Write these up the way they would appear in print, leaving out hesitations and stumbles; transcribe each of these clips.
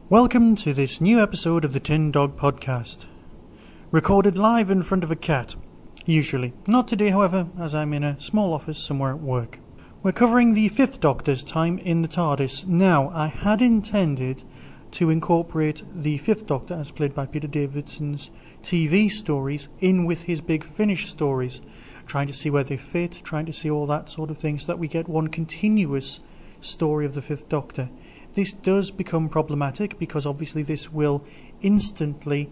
Welcome to this new episode of the Tin Dog Podcast. Recorded live in front of a cat, usually. Not today, however, as I'm in a small office somewhere at work. We're covering the Fifth Doctor's time in the TARDIS. Now, I had intended to incorporate the Fifth Doctor, as played by Peter Davidson's TV stories, in with his Big Finish stories, trying to see where they fit, trying to see all that sort of thing, so that we get one continuous story of the Fifth Doctor. This does become problematic because obviously this will instantly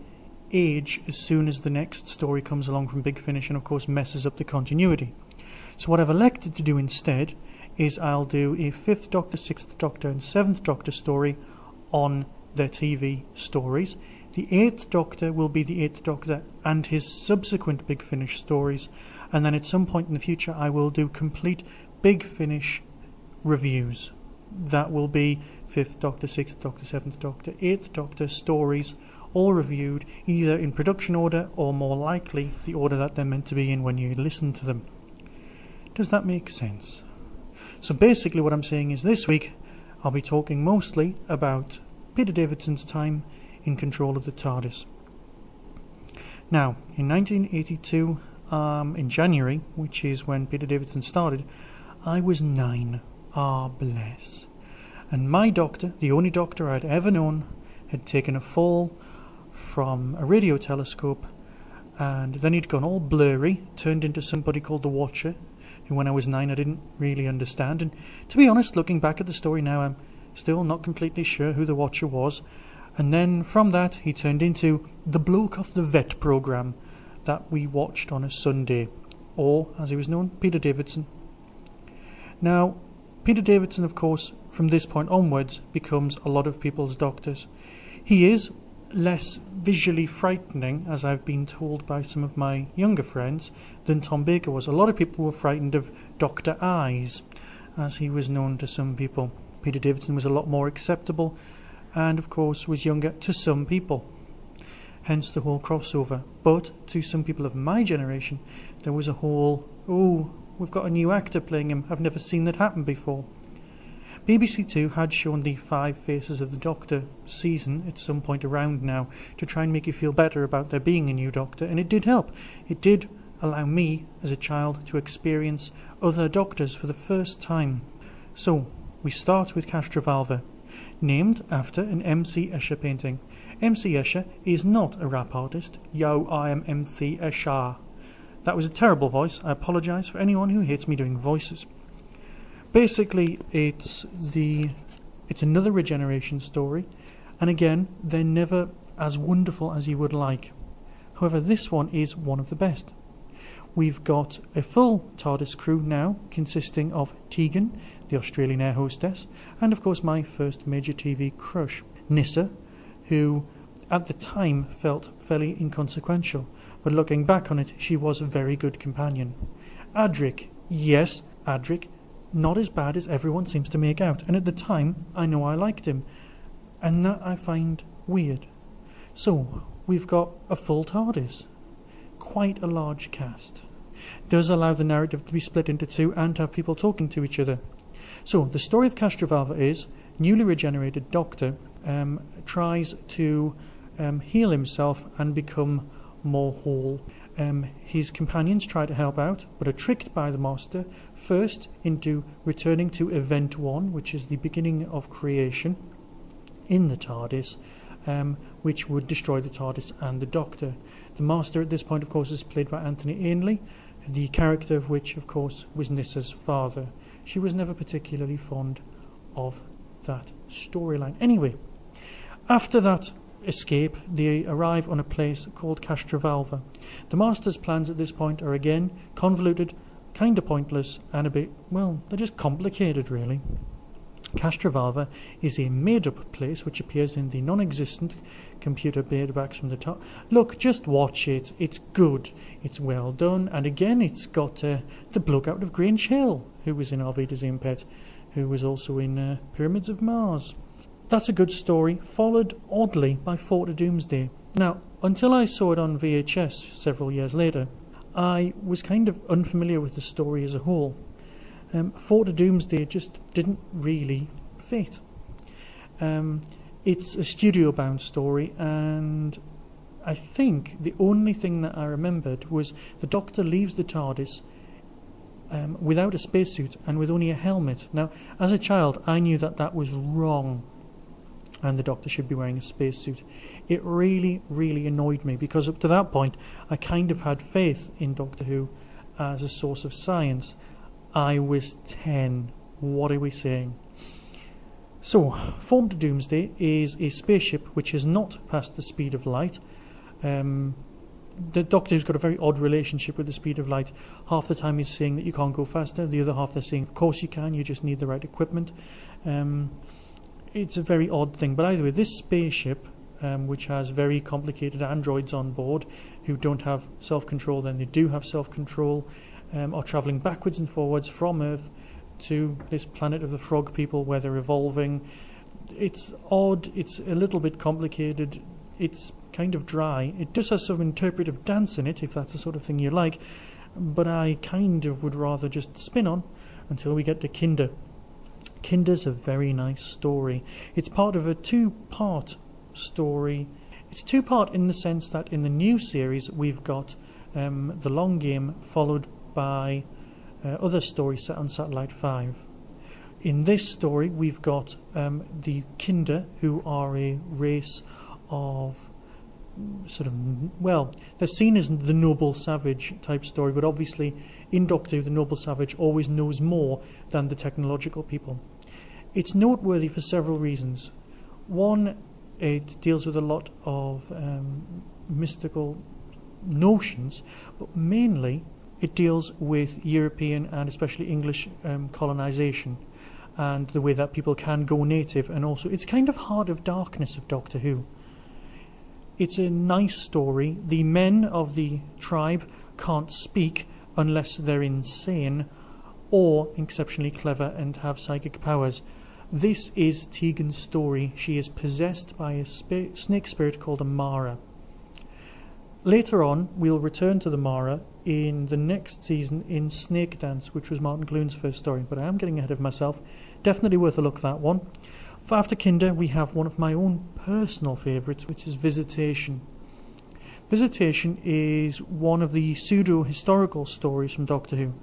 age as soon as the next story comes along from Big Finish, and of course messes up the continuity. So what I've elected to do instead is I'll do a 5th Doctor, 6th Doctor and 7th Doctor story on their TV stories. The 8th Doctor will be the 8th Doctor and his subsequent Big Finish stories, and then at some point in the future I will do complete Big Finish reviews. That will be 5th Doctor, 6th Doctor, 7th Doctor, 8th Doctor stories, all reviewed either in production order or more likely the order that they're meant to be in when you listen to them. Does that make sense? So basically what I'm saying is this week I'll be talking mostly about Peter Davidson's time in control of the TARDIS. Now, in 1982, in January, which is when Peter Davidson started, I was 9. Ah, bless. And my doctor, the only doctor I'd ever known, had taken a fall from a radio telescope, and then he'd gone all blurry, turned into somebody called the Watcher, who when I was 9 I didn't really understand. And to be honest, looking back at the story now, I'm still not completely sure who the Watcher was. And then from that he turned into the bloke off the vet programme that we watched on a Sunday, or, as he was known, Peter Davidson. Now, Peter Davidson, of course, from this point onwards, becomes a lot of people's doctors. He is less visually frightening, as I've been told by some of my younger friends, than Tom Baker was. A lot of people were frightened of Dr. Eyes, as he was known to some people. Peter Davidson was a lot more acceptable, and of course was younger to some people. Hence the whole crossover. But to some people of my generation, there was a whole, oh, we've got a new actor playing him, I've never seen that happen before. BBC Two had shown the 5 Faces of the Doctor season at some point around now to try and make you feel better about there being a new Doctor, and it did help. It did allow me, as a child, to experience other Doctors for the first time. So, we start with Castrovalva, named after an M.C. Escher painting. M.C. Escher is not a rap artist. Yo, I am M.C. Escher. That was a terrible voice. I apologise for anyone who hates me doing voices. Basically, it's another regeneration story, and again, they're never as wonderful as you would like. However, this one is one of the best. We've got a full TARDIS crew now, consisting of Tegan, the Australian air hostess, and of course my first major TV crush, Nyssa, who at the time felt fairly inconsequential, but looking back on it, she was a very good companion. Adric, yes, Adric, not as bad as everyone seems to make out, and at the time I know I liked him, and that I find weird. So we've got a full TARDIS, quite a large cast. Does allow the narrative to be split into 2 and have people talking to each other. So the story of Castrovalva is newly regenerated Doctor tries to heal himself and become more whole. His companions try to help out, but are tricked by the Master, first into returning to Event 1, which is the beginning of creation in the TARDIS, which would destroy the TARDIS and the Doctor. The Master at this point, of course, is played by Anthony Ainley, the character of which, of course, was Nyssa's father. She was never particularly fond of that storyline. Anyway, after that escape, they arrive on a place called Castrovalva. The Master's plans at this point are again convoluted, kind of pointless, and a bit, well, they're just complicated, really. Castrovalva is a made-up place which appears in the non-existent computer paperbacks from the top. Look, just watch it. It's good. It's well done. And again, it's got the bloke out of Grange Hill, who was in Arvida's Impet, who was also in Pyramids of Mars. That's a good story, followed oddly by Fort of Doomsday. Now, until I saw it on VHS several years later, I was kind of unfamiliar with the story as a whole. Fort of Doomsday just didn't really fit. It's a studio-bound story, and I think the only thing that I remembered was the Doctor leaves the TARDIS without a spacesuit and with only a helmet. Now, as a child, I knew that that was wrong, and the Doctor should be wearing a spacesuit. It really, really annoyed me, because up to that point, I kind of had faith in Doctor Who as a source of science. I was 10. What are we saying? So, Fort of Doomsday is a spaceship which has not passed the speed of light. The Doctor's got a very odd relationship with the speed of light. Half the time he's saying that you can't go faster, the other half they're saying, of course you can, you just need the right equipment. It's a very odd thing, but either way, this spaceship, which has very complicated androids on board who don't have self-control, then they do have self-control, are travelling backwards and forwards from Earth to this planet of the frog people where they're evolving. It's odd, it's a little bit complicated, it's kind of dry. It does have some interpretive dance in it, if that's the sort of thing you like, but I kind of would rather just spin on until we get to Kinder. Kinder's a very nice story. It's part of a two-part story. It's two-part in the sense that in the new series we've got the long game followed by other stories set on Satellite 5. In this story we've got the Kinder, who are a race of sort of, well, they're seen as the noble savage type story, but obviously in Doctor Who the noble savage always knows more than the technological people. It's noteworthy for several reasons. One, it deals with a lot of mystical notions, but mainly it deals with European and especially English colonisation and the way that people can go native, and also it's kind of Heart of Darkness of Doctor Who. It's a nice story. The men of the tribe can't speak unless they're insane or exceptionally clever and have psychic powers. This is Tegan's story. She is possessed by a snake spirit called a Mara. Later on, we'll return to the Mara in the next season in Snake Dance, which was Martin Clune's first story, but I am getting ahead of myself. Definitely worth a look, that one. After Kinder, we have one of my own personal favourites, which is Visitation. Visitation is one of the pseudo-historical stories from Doctor Who.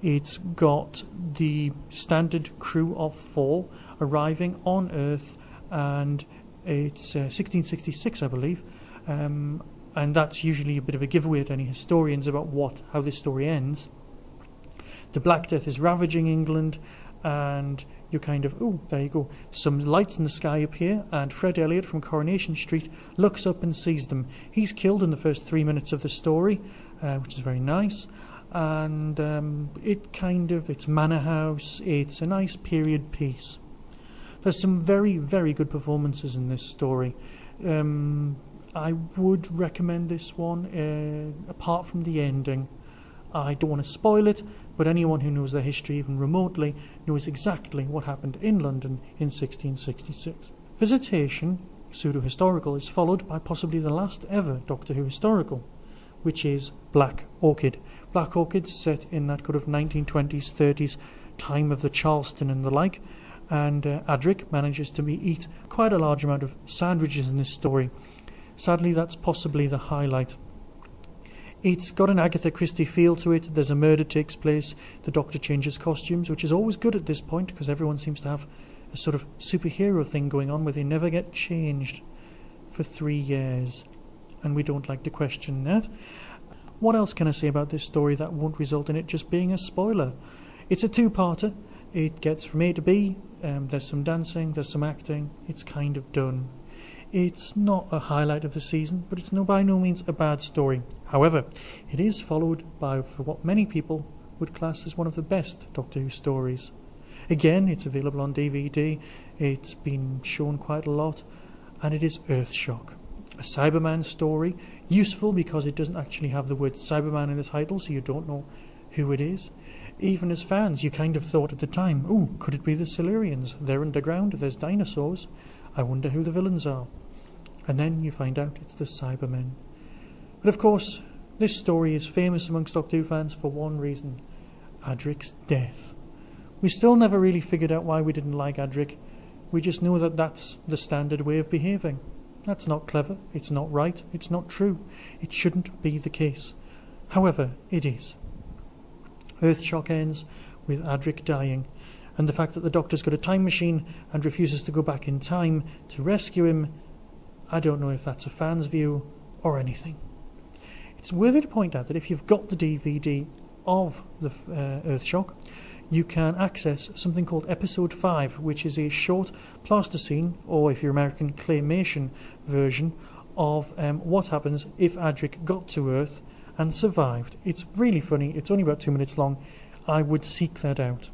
It's got the standard crew of 4 arriving on Earth, and it's 1666, I believe, and that's usually a bit of a giveaway to any historians about how this story ends. The Black Death is ravaging England, and you're kind of, oh, there you go. Some lights in the sky appear, and Fred Elliott from Coronation Street looks up and sees them. He's killed in the first 3 minutes of the story, which is very nice. And it's Manor House, it's a nice period piece. There's some very, very good performances in this story. I would recommend this one, apart from the ending. I don't want to spoil it, but anyone who knows their history even remotely knows exactly what happened in London in 1666. Visitation, pseudo-historical, is followed by possibly the last ever Doctor Who historical, which is Black Orchid. Black Orchid's set in that kind of 1920s, 30s time of the Charleston and the like, and Adric manages to eat quite a large amount of sandwiches in this story. Sadly, that's possibly the highlight. It's got an Agatha Christie feel to it. There's a murder takes place. The Doctor changes costumes, which is always good at this point because everyone seems to have a sort of superhero thing going on where they never get changed for 3 years. And we don't like to question that. What else can I say about this story that won't result in it just being a spoiler? It's a two-parter. It gets from A to B. There's some dancing, there's some acting. It's kind of done. It's not a highlight of the season, but it's by no means a bad story. However, it is followed by for what many people would class as one of the best Doctor Who stories. Again, it's available on DVD. It's been shown quite a lot, and it is Earthshock. A Cyberman story, useful because it doesn't actually have the word Cyberman in the title, so you don't know who it is. Even as fans, you kind of thought at the time, oh, could it be the Silurians? They're underground, there's dinosaurs. I wonder who the villains are. And then you find out it's the Cybermen. But of course, this story is famous amongst Doctor Who fans for one reason: Adric's death. We still never really figured out why we didn't like Adric. We just know that that's the standard way of behaving. That's not clever, it's not right, it's not true. It shouldn't be the case. However, it is. Earthshock ends with Adric dying, and the fact that the Doctor's got a time machine and refuses to go back in time to rescue him, I don't know if that's a fan's view or anything. It's worthy to point out that if you've got the DVD of the Earthshock, you can access something called Episode 5, which is a short plasticine, or if you're American, claymation version of what happens if Adric got to Earth and survived. It's really funny. It's only about 2 minutes long. I would seek that out.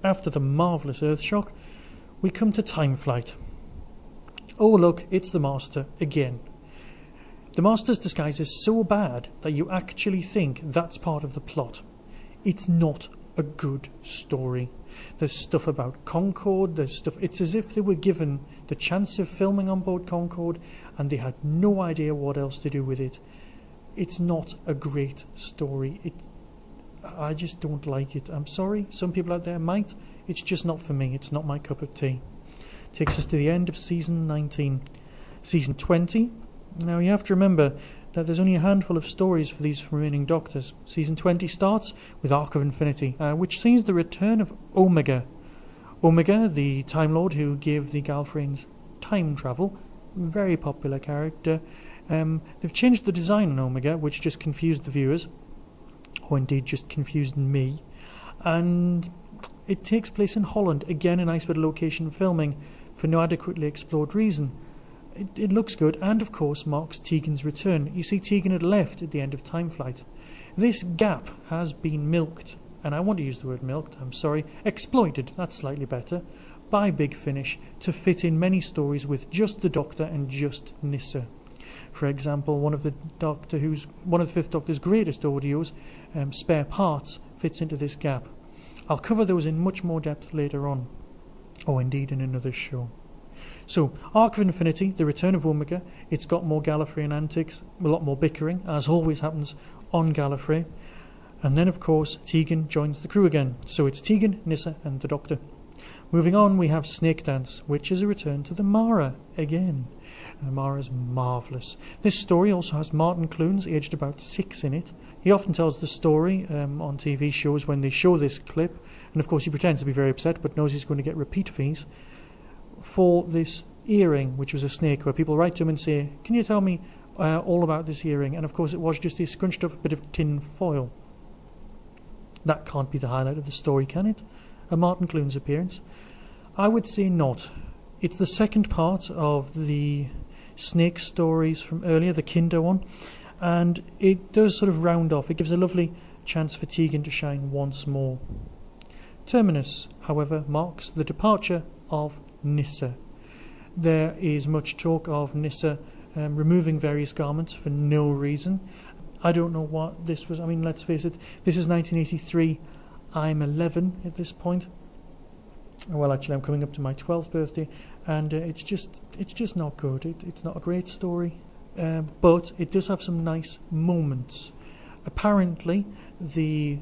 After the marvellous Earthshock, we come to Time Flight. Oh look, it's the Master again. The Master's disguise is so bad that you actually think that's part of the plot. It's not a good story. There's stuff about Concorde, it's as if they were given the chance of filming on board Concorde and they had no idea what else to do with it. It's not a great story. I just don't like it. I'm sorry, some people out there might. It's just not for me. It's not my cup of tea. Takes us to the end of Season 19. Season 20. Now you have to remember that there's only a handful of stories for these remaining Doctors. Season 20 starts with Arc of Infinity, which sees the return of Omega. Omega, the Time Lord who gave the Gallifreyans time travel, very popular character. They've changed the design on Omega, which just confused the viewers, or indeed just confused me. And it takes place in Holland, again a nice bit of location filming for no adequately explored reason. It looks good, and of course marks Tegan's return. You see, Tegan had left at the end of Time Flight. This gap has been milked, and I want to use the word milked, I'm sorry, exploited, that's slightly better, by Big Finish to fit in many stories with just the Doctor and just Nyssa. For example, one of the Fifth Doctor's greatest audios, Spare Parts, fits into this gap. I'll cover those in much more depth later on, or indeed in another show. So, Arc of Infinity, the return of Omega. It's got more Gallifreyan antics, a lot more bickering, as always happens on Gallifrey. And then, of course, Tegan joins the crew again. So it's Tegan, Nyssa and the Doctor. Moving on, we have Snake Dance, which is a return to the Mara again. And the Mara's marvellous. This story also has Martin Clunes, aged about 6, in it. He often tells the story on TV shows when they show this clip. And of course he pretends to be very upset, but knows he's going to get repeat fees for this earring, which was a snake, where people write to him and say, can you tell me all about this earring? And of course it was just a scrunched up bit of tin foil. That can't be the highlight of the story, can it? A Martin Clunes appearance? I would say not. It's the second part of the snake stories from earlier, the Kinder one, and it does sort of round off. It gives a lovely chance for Tegan to shine once more. Terminus, however, marks the departure of Nyssa. There is much talk of Nyssa removing various garments for no reason. I don't know what this was. I mean, let's face it, this is 1983. I'm 11 at this point. Well, actually, I'm coming up to my 12th birthday, and it's just not good. It's not a great story, but it does have some nice moments. Apparently, the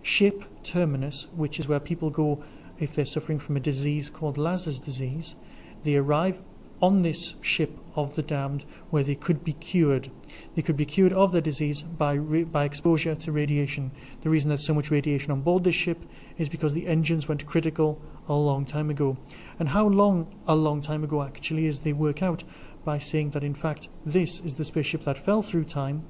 ship Terminus, which is where people go if they're suffering from a disease called Lazar's disease, they arrive on this ship of the damned where they could be cured. They could be cured of their disease by exposure to radiation. The reason there's so much radiation on board this ship is because the engines went critical a long time ago. And how long a long time ago actually is they work out by saying that in fact this is the spaceship that fell through time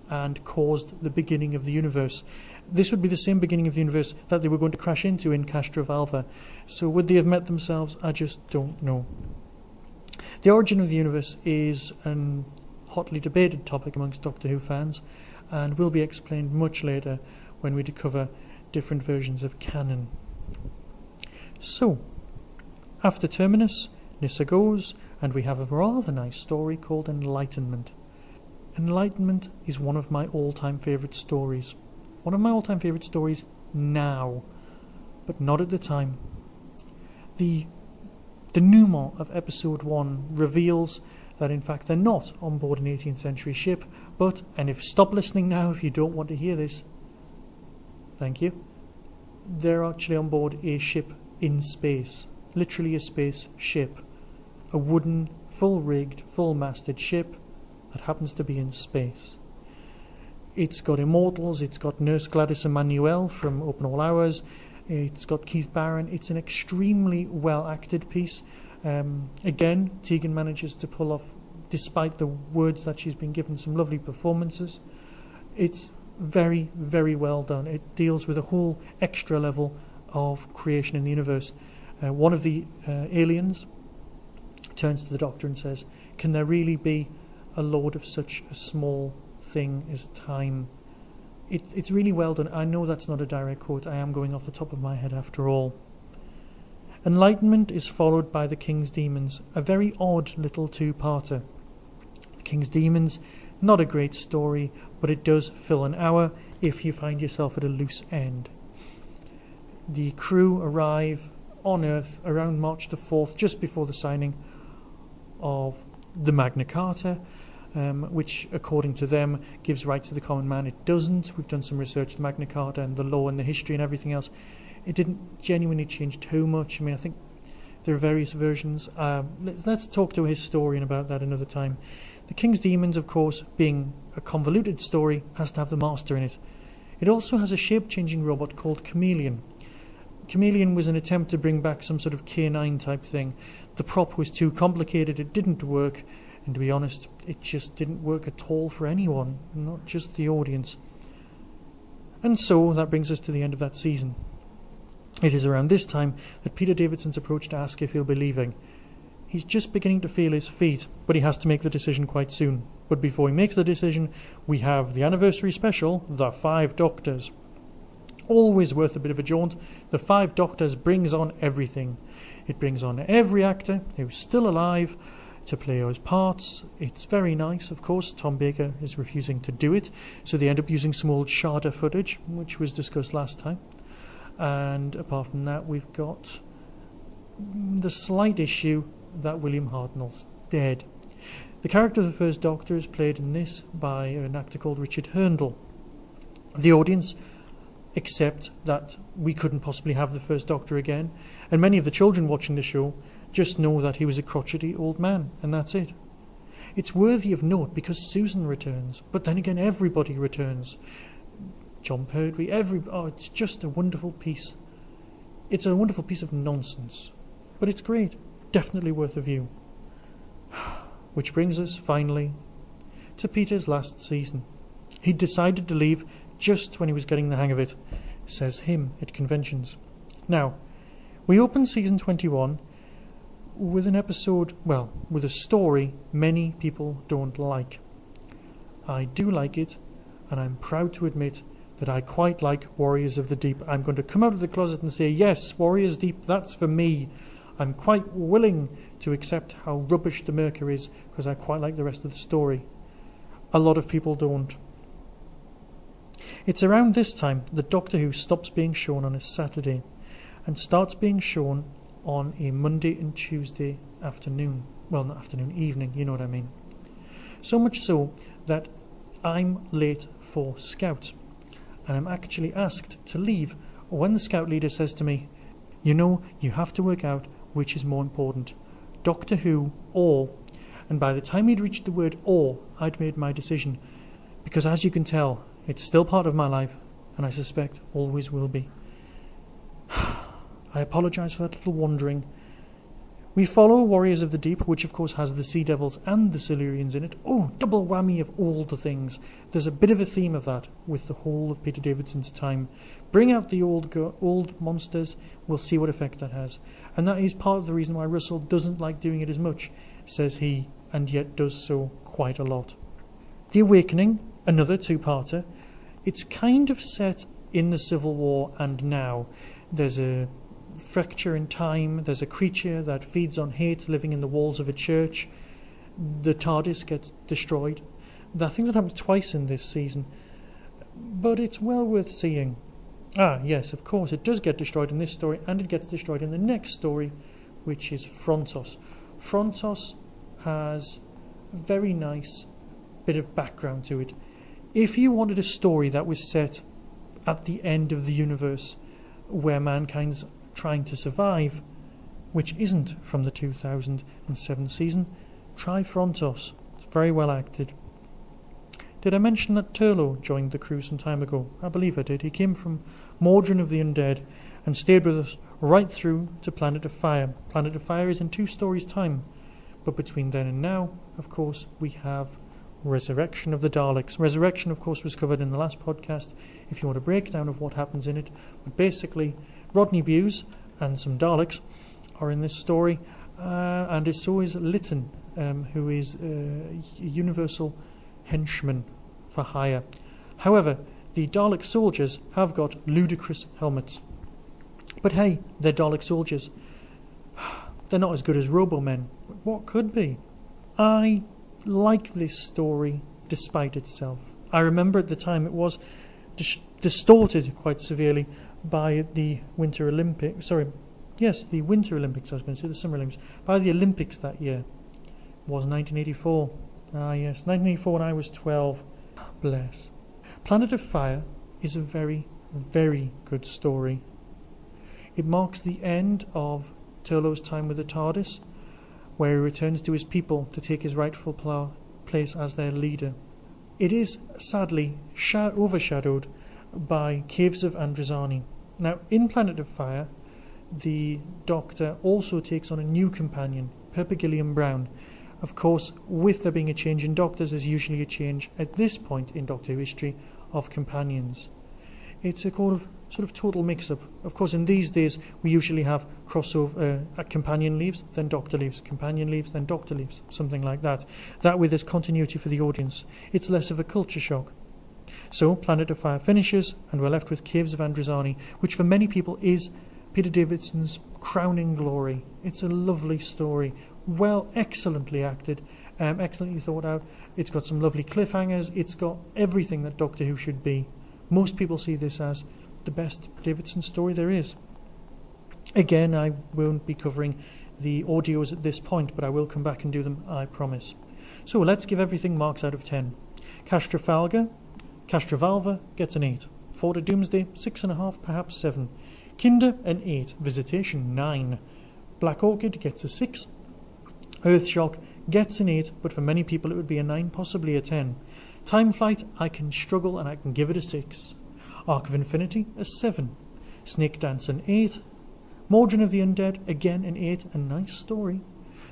and caused the beginning of the universe. This would be the same beginning of the universe that they were going to crash into in Castrovalva. So would they have met themselves? I just don't know. The origin of the universe is an hotly debated topic amongst Doctor Who fans, and will be explained much later when we cover different versions of canon. So, after Terminus, Nyssa goes, and we have a rather nice story called Enlightenment. Enlightenment is one of my all-time favourite stories. One of my all-time favourite stories now, but not at the time. The denouement of episode 1 reveals that in fact they're not on board an 18th century ship, but, and if stop listening now if you don't want to hear this, thank you, they're actually on board a ship in space, literally a space ship, a wooden, full-rigged, full-masted ship that happens to be in space. It's got immortals, it's got Nurse Gladys Emanuel from Open All Hours, it's got Keith Barron. It's an extremely well-acted piece. Again, Tegan manages to pull off, despite the words that she's been given, some lovely performances. It's very, very well done. It deals with a whole extra level of creation in the universe. One of the aliens turns to the Doctor and says, "Can there really be a lord of such a small thing as time?" It's really well done. I know that's not a direct quote. I am going off the top of my head after all. Enlightenment is followed by The King's Demons, a very odd little two-parter. The King's Demons, not a great story, but it does fill an hour if you find yourself at a loose end. The crew arrive on Earth around March the 4th, just before the signing of the Magna Carta, which, according to them, gives rights to the common man. It doesn't. We've done some research, the Magna Carta and the law and the history and everything else. It didn't genuinely change too much. I mean, I think there are various versions. Let's talk to a historian about that another time. The King's Demons, of course, being a convoluted story, has to have the Master in it. It also has a shape-changing robot called Chameleon. Chameleon was an attempt to bring back some sort of K9 type thing. The prop was too complicated, it didn't work, and to be honest, it just didn't work at all for anyone, not just the audience. And so that brings us to the end of that season. It is around this time that Peter Davidson's approached to ask if he'll be leaving. He's just beginning to feel his feet, but he has to make the decision quite soon. But before he makes the decision, we have the anniversary special, The Five Doctors. Always worth a bit of a jaunt. The Five Doctors brings on everything. It brings on every actor who's still alive to play those parts. It's very nice, of course. Tom Baker is refusing to do it, so they end up using some old Sharda footage, which was discussed last time. And apart from that, we've got the slight issue that William Hartnell's dead. The character of the First Doctor is played in this by an actor called Richard Herndl. The audience accept that we couldn't possibly have the First Doctor again, and many of the children watching the show just know that he was a crotchety old man, and that's it. It's worthy of note because Susan returns, but then again everybody returns. John Pertwee, it's just a wonderful piece. It's a wonderful piece of nonsense, but it's great. Definitely worth a view. Which brings us, finally, to Peter's last season. He decided to leave just when he was getting the hang of it, says him at conventions. Now, we open season 21 with an episode, well, with a story many people don't like. I do like it, and I'm proud to admit that I quite like Warriors of the Deep. I'm going to come out of the closet and say, yes, Warriors Deep, that's for me. I'm quite willing to accept how rubbish the Merca is, because I quite like the rest of the story. A lot of people don't. It's around this time that Doctor Who stops being shown on a Saturday and starts being shown on a Monday and Tuesday afternoon. Well, not afternoon, evening, you know what I mean. So much so that I'm late for Scout, and I'm actually asked to leave when the Scout leader says to me, "You know, you have to work out which is more important, Doctor Who or..." And by the time he'd reached the word "or," I'd made my decision, because as you can tell, it's still part of my life, and I suspect always will be. I apologise for that little wandering. We follow Warriors of the Deep, which of course has the Sea Devils and the Silurians in it. Oh, double whammy of all the things. There's a bit of a theme of that with the whole of Peter Davidson's time. Bring out the old monsters, we'll see what effect that has. And that is part of the reason why Russell doesn't like doing it as much, says he, and yet does so quite a lot. The Awakening, another two-parter. It's kind of set in the Civil War and now. There's a fracture in time, there's a creature that feeds on hate living in the walls of a church. The TARDIS gets destroyed. I think that happens twice in this season, but it's well worth seeing. Ah, yes, of course, it does get destroyed in this story, and it gets destroyed in the next story, which is Frontos. Frontos has a very nice bit of background to it. If you wanted a story that was set at the end of the universe, where mankind's trying to survive, which isn't from the 2007 season, try Frontos. It's very well acted. Did I mention that Turlo joined the crew some time ago? I believe I did. He came from Mordrin of the Undead and stayed with us right through to Planet of Fire. Planet of Fire is in 2 stories' time, but between then and now, of course, we have Resurrection of the Daleks. Resurrection, of course, was covered in the last podcast, if you want a breakdown of what happens in it. But basically, Rodney Bewes and some Daleks are in this story, and so is Lytton, who is a universal henchman for hire. However, the Dalek soldiers have got ludicrous helmets. But hey, they're Dalek soldiers. They're not as good as Robomen. But what could be? I like this story despite itself. I remember at the time it was distorted quite severely by the Winter Olympics. The Winter Olympics, I was going to say, the Summer Olympics. By the Olympics that year. It was 1984. Ah yes, 1984 when I was 12. Bless. Planet of Fire is a very, very good story. It marks the end of Turlo's time with the TARDIS, where he returns to his people to take his rightful place as their leader. It is sadly overshadowed by Caves of Androzani. Now, in Planet of Fire, the Doctor also takes on a new companion, Pippa Gilliam Brown. Of course, with there being a change in Doctors, there's usually a change at this point in Doctor Who history of companions. It's a sort of total mix-up. Of course, in these days, we usually have crossover, companion leaves, then Doctor leaves, companion leaves, then Doctor leaves, something like that. That way there's continuity for the audience. It's less of a culture shock. So, Planet of Fire finishes, and we're left with Caves of Androzani, which for many people is Peter Davidson's crowning glory. It's a lovely story, excellently acted, excellently thought out. It's got some lovely cliffhangers. It's got everything that Doctor Who should be. Most people see this as the best Davidson story there is. Again, I won't be covering the audios at this point, but I will come back and do them, I promise. So let's give everything marks out of 10. Castrovalva gets an 8. Ford of Doomsday, 6.5, perhaps 7. Kinder, an 8. Visitation, 9. Black Orchid gets a 6. Earthshock gets an 8, but for many people it would be a 9, possibly a 10. Time Flight, I can struggle and I can give it a 6. Arc of Infinity, a 7. Snake Dance, an 8. Mordrin of the Undead, again an 8, a nice story.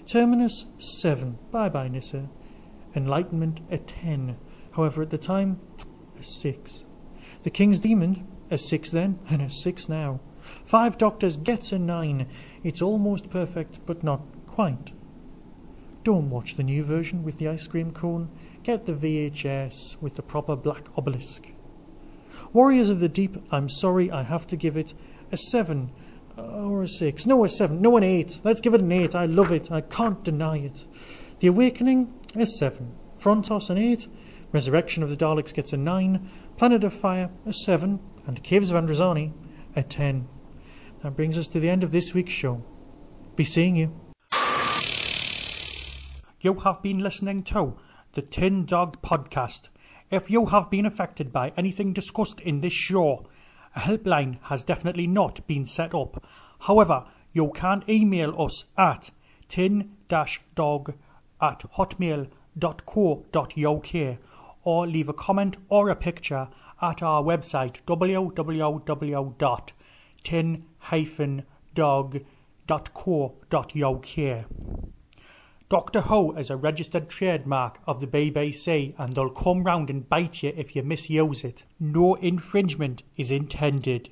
Terminus, 7. Bye-bye, Nissa. Enlightenment, a 10. However, at the time, a 6. The King's Demon, a 6 then, and a 6 now. 5 Doctors gets a 9. It's almost perfect, but not quite. Don't watch the new version with the ice cream cone. Get the VHS with the proper black obelisk. Warriors of the Deep, I'm sorry, I have to give it a 7 or a 6. No, a 7. No, an 8. Let's give it an 8. I love it. I can't deny it. The Awakening, a 7. Frontos, an 8. Resurrection of the Daleks gets a 9. Planet of Fire, a 7. And Caves of Androzani, a 10. That brings us to the end of this week's show. Be seeing you. You have been listening to the Tin Dog Podcast. If you have been affected by anything discussed in this show, a helpline has definitely not been set up. However, you can email us at tin-dog@hotmail.co.uk or leave a comment or a picture at our website www.tin-dog.co.uk. Doctor Who is a registered trademark of the BBC and they'll come round and bite you if you misuse it. No infringement is intended.